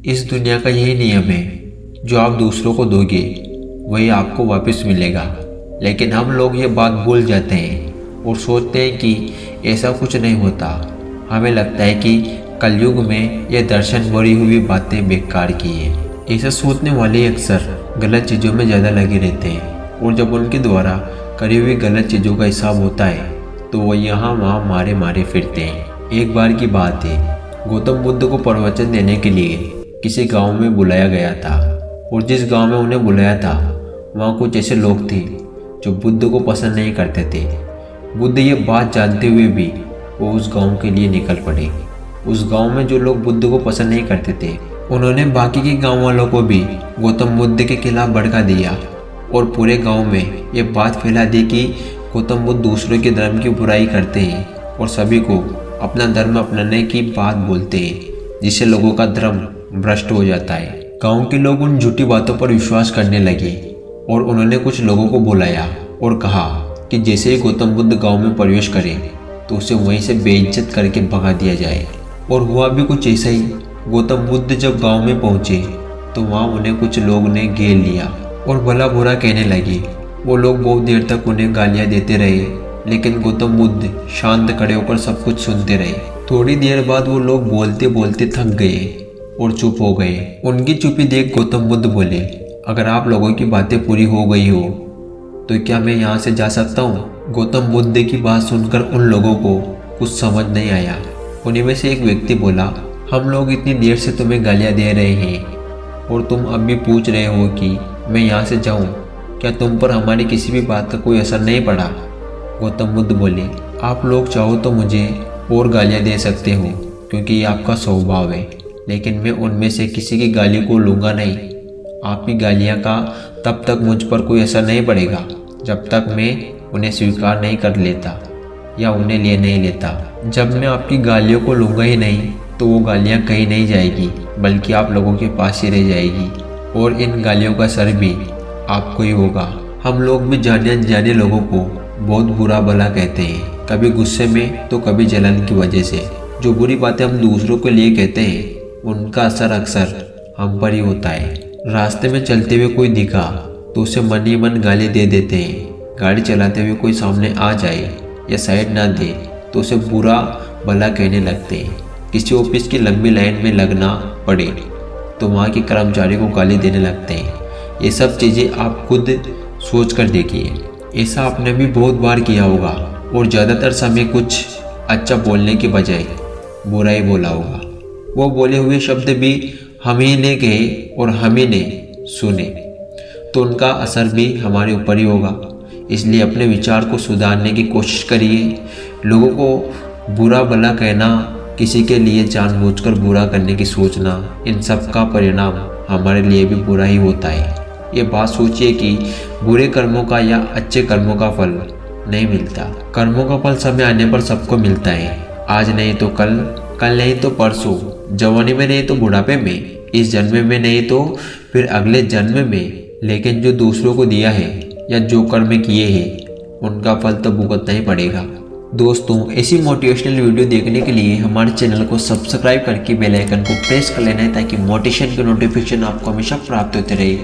इस दुनिया का यही नियम है, जो आप दूसरों को दोगे वही आपको वापस मिलेगा। लेकिन हम लोग ये बात भूल जाते हैं और सोचते हैं कि ऐसा कुछ नहीं होता। हमें लगता है कि कलयुग में ये दर्शन भरी हुई बातें बेकार की है। ऐसा सोचने वाले अक्सर गलत चीज़ों में ज़्यादा लगे रहते हैं और जब उनके द्वारा करी हुई गलत चीज़ों का हिसाब होता है तो वो यहाँ वहाँ मारे मारे फिरते हैं। एक बार की बात है, गौतम बुद्ध को प्रवचन देने के लिए किसी गांव में बुलाया गया था और जिस गांव में उन्हें बुलाया था वहाँ कुछ ऐसे लोग थे जो बुद्ध को पसंद नहीं करते थे। बुद्ध ये बात जानते हुए भी वो उस गांव के लिए निकल पड़े। उस गांव में जो लोग बुद्ध को पसंद नहीं करते थे उन्होंने बाकी के गांव वालों को भी गौतम बुद्ध के खिलाफ भड़का दिया और पूरे गांव में ये बात फैला दी कि गौतम बुद्ध दूसरों के धर्म की बुराई करते हैं और सभी को अपना धर्म अपनाने की बात बोलते हैं, जिससे लोगों का धर्म भ्रष्ट हो जाता है। गांव के लोग उन झूठी बातों पर विश्वास करने लगे और उन्होंने कुछ लोगों को बुलाया और कहा कि जैसे ही गौतम बुद्ध गांव में प्रवेश करे तो उसे वहीं से बेइज्जत करके भगा दिया जाए। और हुआ भी कुछ ऐसा ही। गौतम बुद्ध जब गांव में पहुंचे तो वहां उन्हें कुछ लोग ने घेर लिया और भला बुरा कहने लगे। वो लोग बहुत देर तक उन्हें गालियां देते रहे, लेकिन गौतम बुद्ध शांत खड़े होकर सब कुछ सुनते रहे। थोड़ी देर बाद वो लोग बोलते बोलते थक गए और चुप हो गए। उनकी चुप्पी देख गौतम बुद्ध बोले, अगर आप लोगों की बातें पूरी हो गई हो तो क्या मैं यहाँ से जा सकता हूँ? गौतम बुद्ध की बात सुनकर उन लोगों को कुछ समझ नहीं आया। उन्हीं में से एक व्यक्ति बोला, हम लोग इतनी देर से तुम्हें गालियाँ दे रहे हैं और तुम अब भी पूछ रहे हो कि मैं यहाँ से जाऊँ, क्या तुम पर हमारी किसी भी बात का कोई असर नहीं पड़ा? गौतम बुद्ध बोले, आप लोग चाहो तो मुझे और गालियाँ दे सकते हो क्योंकि ये आपका स्वभाव है, लेकिन मैं उनमें से किसी की गाली को लूँगा नहीं। आपकी गालियाँ का तब तक मुझ पर कोई असर नहीं पड़ेगा जब तक मैं उन्हें स्वीकार नहीं कर लेता या उन्हें लिए नहीं लेता। जब मैं आपकी गालियों को लूँगा ही नहीं तो वो गालियाँ कहीं नहीं जाएगी, बल्कि आप लोगों के पास ही रह जाएगी और इन गालियों का असर भी आपको ही होगा। हम लोग भी जाने अनजाने लोगों को बहुत बुरा भला कहते हैं, कभी गुस्से में तो कभी जलन की वजह से। जो बुरी बातें हम दूसरों के लिए कहते हैं उनका असर अक्सर हम पर ही होता है। रास्ते में चलते हुए कोई दिखा तो उसे मन ही मन गाली दे देते हैं। गाड़ी चलाते हुए कोई सामने आ जाए या साइड ना दे तो उसे बुरा भला कहने लगते हैं। किसी ऑफिस की लंबी लाइन में लगना पड़े तो वहाँ के कर्मचारी को गाली देने लगते हैं। ये सब चीज़ें आप खुद सोच कर देखिए। ऐसा आपने भी बहुत बार किया होगा और ज़्यादातर समय कुछ अच्छा बोलने की बजाय बुरा ही बोला होगा। वो बोले हुए शब्द भी हम ही ने कहे और हम ही ने सुने तो उनका असर भी हमारे ऊपर ही होगा। इसलिए अपने विचार को सुधारने की कोशिश करिए। लोगों को बुरा भला कहना, किसी के लिए जानबूझकर बुरा करने की सोचना, इन सब का परिणाम हमारे लिए भी बुरा ही होता है। ये बात सोचिए कि बुरे कर्मों का या अच्छे कर्मों का फल नहीं मिलता। कर्मों का फल समय आने पर सबको मिलता है, आज नहीं तो कल, कल नहीं तो परसों, जवानी में नहीं तो बुढ़ापे में, इस जन्म में नहीं तो फिर अगले जन्म में। लेकिन जो दूसरों को दिया है या जो कर्म किए हैं उनका फल तो भुगतना ही पड़ेगा। दोस्तों, ऐसी मोटिवेशनल वीडियो देखने के लिए हमारे चैनल को सब्सक्राइब करके बेल आइकन को प्रेस कर लेना है ताकि मोटिवेशन की नोटिफिकेशन आपको हमेशा प्राप्त होते रहे।